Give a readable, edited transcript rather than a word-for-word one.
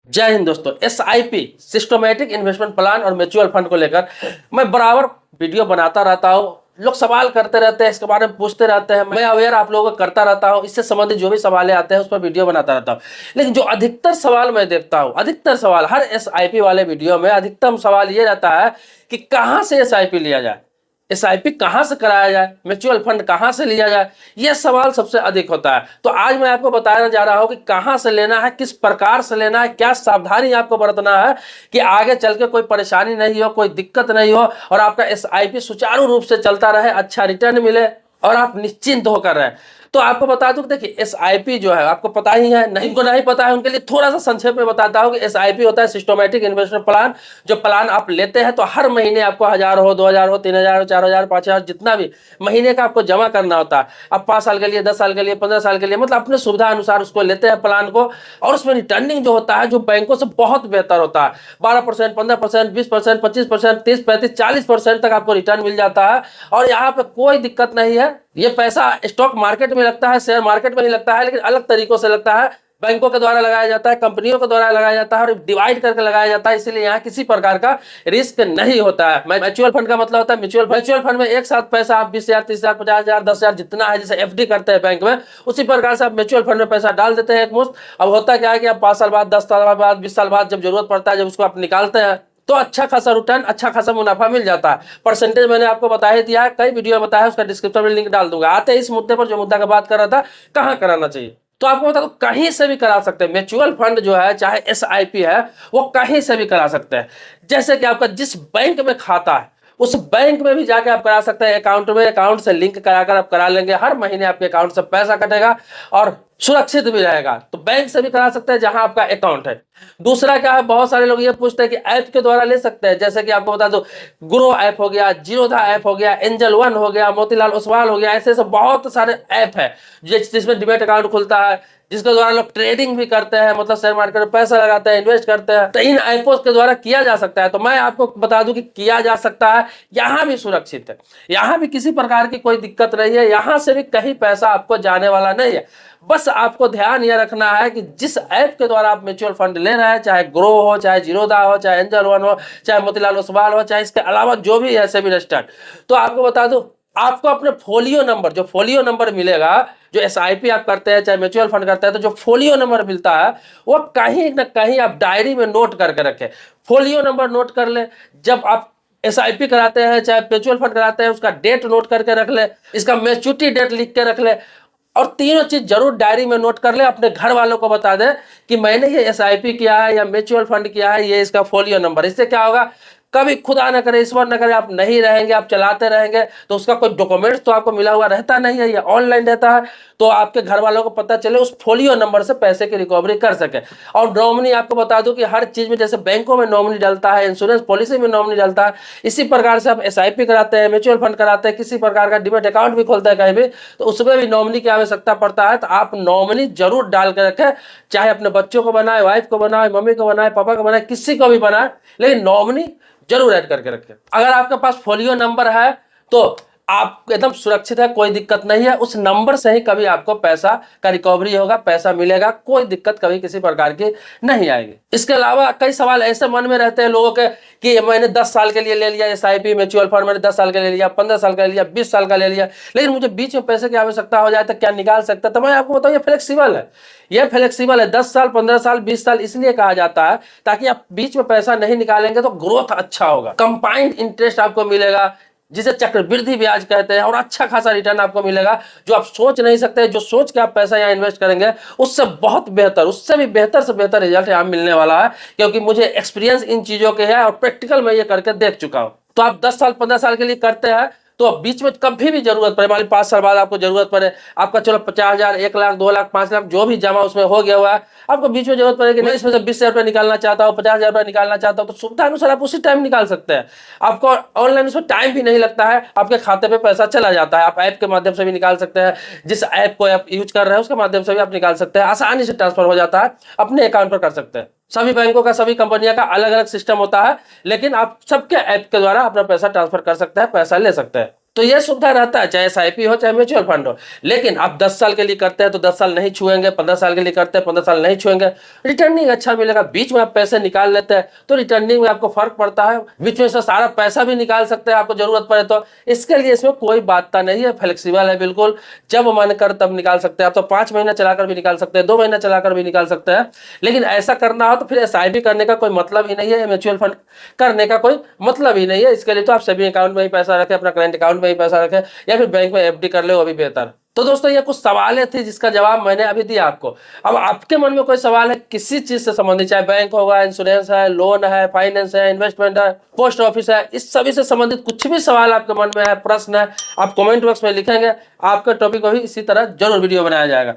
जय हिंद दोस्तों। SIP systematic investment plan और म्यूचुअल फंड को लेकर मैं बराबर वीडियो बनाता रहता हूं। लोग सवाल करते रहते हैं, इसके बारे में पूछते रहते हैं, मैं अवेयर आप लोगों को करता रहता हूं। इससे संबंधित जो भी सवाल आते हैं उस पर वीडियो बनाता रहता हूं। लेकिन जो अधिकतर सवाल मैं देखता हूं, अधिकतर सवाल हर एसआईपी वाले वीडियो में अधिकतम सवाल ये रहता है कि कहां से एसआईपी लिया जाए, एसआईपी कहां से कराया जाए, म्यूचुअल फंड कहां से लिया जाए, यह सवाल सबसे अधिक होता है। तो आज मैं आपको बताने जा रहा हूं कि कहां से लेना है, किस प्रकार से लेना है, क्या सावधानी आपको बरतना है कि आगे चल के कोई परेशानी नहीं हो, कोई दिक्कत नहीं हो और आपका एसआईपी सुचारू रूप से चलता रहे, अच्छा रिटर्न मिले और आप निश्चिंत होकर रहे। तो आपको बता दूं, देखिए एसआईपी जो है आपको पता ही है, नहीं को नहीं पता है उनके लिए थोड़ा सा संक्षेप में बताता हूं कि एसआईपी होता है सिस्टमैटिक इन्वेस्टमेंट प्लान। जो प्लान आप लेते हैं तो हर महीने आपको 1000 हो, 2000 हो, 3000 हो, 4000, 5000 जितना भी महीने का आपको जमा करना होता है। आप 5 साल के लिए, 10 साल के लिए, 15 साल के लिए, मतलब अपने सुविधा अनुसार उसको लेते हैं प्लान को। और उसमें रिटर्निंग जो होता है जो बैंकों से बहुत बेहतर होता है। 12%, 15%, 20%, 25%, 30, 35, 40% तक आपको रिटर्न मिल जाता है। और यहाँ पे कोई दिक्कत नहीं है। ये पैसा स्टॉक मार्केट में लगता है, शेयर मार्केट में ही लगता है, लेकिन अलग तरीकों से लगता है। बैंकों के द्वारा लगाया जाता है, कंपनियों के द्वारा लगाया जाता है और डिवाइड करके लगाया जाता है। इसलिए यहाँ किसी प्रकार का रिस्क नहीं होता है। म्यूचुअल फंड का मतलब होता है म्यूचुअल फंड में एक साथ पैसा आप 20,000, 30,000, 50,000, 10,000 जितना है, जैसे एफडी करते हैं बैंक में, उसी प्रकार से आप म्यूचुअल फंड में पैसा डाल देते हैं एक मुश्त। अब होता क्या है कि आप 5 साल बाद, 10 साल बाद, 20 साल बाद जब जरूरत पड़ता है, जब उसको आप निकालते हैं तो अच्छा खासा रिटर्न, अच्छा खासा मुनाफा मिल जाता है। परसेंटेज मैंने आपको बता ही दिया है, कई वीडियो में बताया है, उसका डिस्क्रिप्शन में लिंक डाल दूंगा। आते हैं इस मुद्दे पर, जो मुद्दा का बात कर रहा था, कहाँ कराना चाहिए। तो आपको बता दो, कहीं से भी करा सकते हैं। म्यूचुअल फंड जो है, चाहे एसआईपी है, वो कहीं से भी करा सकते हैं। जैसे कि आपका जिस बैंक में खाता है उस बैंक में भी जाके आप करा सकते हैं। अकाउंट में, अकाउंट से लिंक कराकर आप करा लेंगे, हर महीने आपके अकाउंट से पैसा कटेगा और सुरक्षित भी रहेगा। तो बैंक से भी करा सकते हैं जहां आपका अकाउंट है। दूसरा क्या है, बहुत सारे लोग ये पूछते हैं कि ऐप के द्वारा ले सकते हैं। जैसे कि आपको बता दो, ग्रो ऐप हो गया, जीरोधा ऐप हो गया, एंजल वन हो गया, मोतीलाल ओसवाल हो गया, ऐसे ऐसे बहुत सारे ऐप है जिसमें डिमेट अकाउंट खुलता है, जिसके द्वारा लोग ट्रेडिंग भी करते हैं, मतलब शेयर मार्केट में पैसा लगाते हैं, इन्वेस्ट करते हैं। तो इन ऐपों के द्वारा किया जा सकता है। तो मैं आपको बता दूं कि किया जा सकता है, यहाँ भी सुरक्षित है, यहाँ भी किसी प्रकार की कोई दिक्कत नहीं है, यहाँ से भी कहीं पैसा आपको जाने वाला नहीं है। बस आपको ध्यान यह रखना है कि जिस ऐप के द्वारा आप म्यूचुअल फंड ले रहे हैं, चाहे ग्रो हो, चाहे जीरोधा हो, चाहे एंजल वन हो, चाहे मोतीलाल ओसवाल हो, चाहे इसके अलावा जो भी है सेबी रजिस्टर्ड, तो आपको बता दूं, आपको अपने फोलियो नंबर, जो फोलियो नंबर मिलेगा, जो एसआईपी आप करते हैं चाहे म्यूचुअल फंड करते हैं, तो जो फोलियो नंबर मिलता है वो कहीं ना कहीं आप डायरी में नोट करके रखें। फोलियो नंबर नोट कर ले। जब आप एसआईपी कराते हैं चाहे म्यूचुअल फंड कराते हैं, उसका डेट नोट करके रख ले, इसका मैच्योरिटी डेट लिख के रख ले। और तीनों चीज जरूर डायरी में नोट कर ले। अपने घर वालों को बता दे कि मैंने ये एसआईपी किया है या म्यूचुअल फंड किया है, ये इसका फोलियो नंबर। इससे क्या होगा, कभी खुदा ना करे, ईश्वर ना करे, आप नहीं रहेंगे, आप चलाते रहेंगे तो उसका कोई डॉक्यूमेंट्स तो आपको मिला हुआ रहता नहीं है, या ऑनलाइन रहता है, तो आपके घर वालों को पता चले, उस फोलियो नंबर से पैसे की रिकवरी कर सके। और नॉमिनी आपको बता दूं कि हर चीज में, जैसे बैंकों में नॉमिनी डलता है, इंश्योरेंस पॉलिसी में नॉमिनी डलता है, इसी प्रकार से आप एसआईपी कराते हैं, म्यूचुअल फंड कराते हैं, किसी प्रकार का डिमेट अकाउंट भी खोलते हैं कहीं भी, तो उसमें भी नॉमिनी की आवश्यकता पड़ता है। तो आप नॉमिनी जरूर डाल के रखें, चाहे अपने बच्चों को बनाए, वाइफ को बनाए, मम्मी को बनाए, पापा को बनाए, किसी को भी बनाए, लेकिन नॉमिनी जरूर ऐड करके रखें। अगर आपके पास फोलियो नंबर है तो आप एकदम सुरक्षित है, कोई दिक्कत नहीं है। उस नंबर से ही कभी आपको पैसा का रिकवरी होगा, पैसा मिलेगा, कोई दिक्कत कभी किसी प्रकार की नहीं आएगी। इसके अलावा कई सवाल ऐसे मन में रहते हैं लोगों के कि मैंने 10 साल के लिए ले लिया एसआईपी म्यूचुअल फंड, मैंने 10 साल का ले लिया, 15 साल का ले लिया, 20 साल का ले लिया, लेकिन मुझे बीच में पैसे की आवश्यकता हो जाए तो क्या निकाल सकता है? तो मैं आपको बताऊं, ये फ्लेक्सिबल है, ये फ्लेक्सिबल है। 10 साल, 15 साल, 20 साल इसलिए कहा जाता है ताकि आप बीच में पैसा नहीं निकालेंगे तो ग्रोथ अच्छा होगा, कंपाउंड इंटरेस्ट आपको मिलेगा, जिसे चक्रवृद्धि ब्याज कहते हैं, और अच्छा खासा रिटर्न आपको मिलेगा जो आप सोच नहीं सकते। जो सोच के आप पैसा यहाँ इन्वेस्ट करेंगे उससे बहुत बेहतर, उससे भी बेहतर से बेहतर रिजल्ट यहाँ मिलने वाला है, क्योंकि मुझे एक्सपीरियंस इन चीजों के है और प्रैक्टिकल मैं ये करके देख चुका हूँ। तो आप 10 साल 15 साल के लिए करते हैं तो बीच में कभी भी जरूरत पड़े, मान ली 5 साल बाद आपको जरूरत पड़े, आपका चलो 50,000, 1 लाख, 2 लाख, 5 लाख जो भी जमा उसमें हो गया हुआ है, आपको बीच में जरूरत पड़ेगी, नहीं इसमें से 20,000 रुपये निकालना चाहता हूँ, 50,000 रुपये निकालना चाहता हूँ, तो सुविधा अनुसार आप उसी टाइम निकाल सकते हैं। आपको ऑनलाइन उसमें टाइम भी नहीं लगता है, आपके खाते पे पैसा चला जाता है। आप ऐप के माध्यम से भी निकाल सकते हैं, जिस ऐप को आप यूज कर रहे हैं उसके माध्यम से भी आप निकाल सकते हैं, आसानी से ट्रांसफर हो जाता है, अपने अकाउंट पर कर सकते हैं। सभी बैंकों का, सभी कंपनियों का अलग अलग सिस्टम होता है, लेकिन आप सबके ऐप के द्वारा अपना पैसा ट्रांसफर कर सकते हैं, पैसा ले सकते हैं। तो ये सुविधा रहता है, चाहे SIP हो चाहे म्यूचुअल फंड हो। लेकिन आप 10 साल के लिए करते हैं तो 10 साल नहीं छुएंगे, 15 साल के लिए करते हैं 15 साल नहीं छुएंगे, रिटर्निंग अच्छा मिलेगा। बीच में आप पैसे निकाल लेते हैं तो रिटर्निंग में आपको फर्क पड़ता है, बीच में से सारा पैसा भी निकाल सकते हैं आपको जरूरत पड़े तो। इसके लिए इसमें कोई बात नहीं है, फ्लेक्सिबल है बिल्कुल, जब मन कर तब निकाल सकते हैं आप। तो 5 महीना चलाकर भी निकाल सकते हैं, 2 महीना चलाकर भी निकाल सकते हैं। लेकिन ऐसा करना हो तो फिर SIP करने का कोई मतलब ही नहीं है, म्यूचुअल फंड करने का कोई मतलब ही नहीं है। इसके लिए तो आप सेविंग अकाउंट में ही पैसा रखें, अपना करेंट अकाउंट में ही पैसा रखें, या फिर बैंक में FD कर ले, वो भी बेहतर। तो दोस्तों ये कुछ सवालें थी जिसका जवाब मैंने अभी दिया आपको। अब आपके मन में कोई सवाल है किसी चीज से संबंधित, चाहे बैंक होगा, इंश्योरेंस है, लोन है, फाइनेंस है, इन्वेस्टमेंट है, पोस्ट ऑफिस है, इस सभी से संबंधित कुछ भी सवाल आपके मन में है, प्रश्न है, आप कमेंट बॉक्स में लिखेंगे, आपका टॉपिक को भी इसी तरह जरूर वीडियो बनाया जाएगा।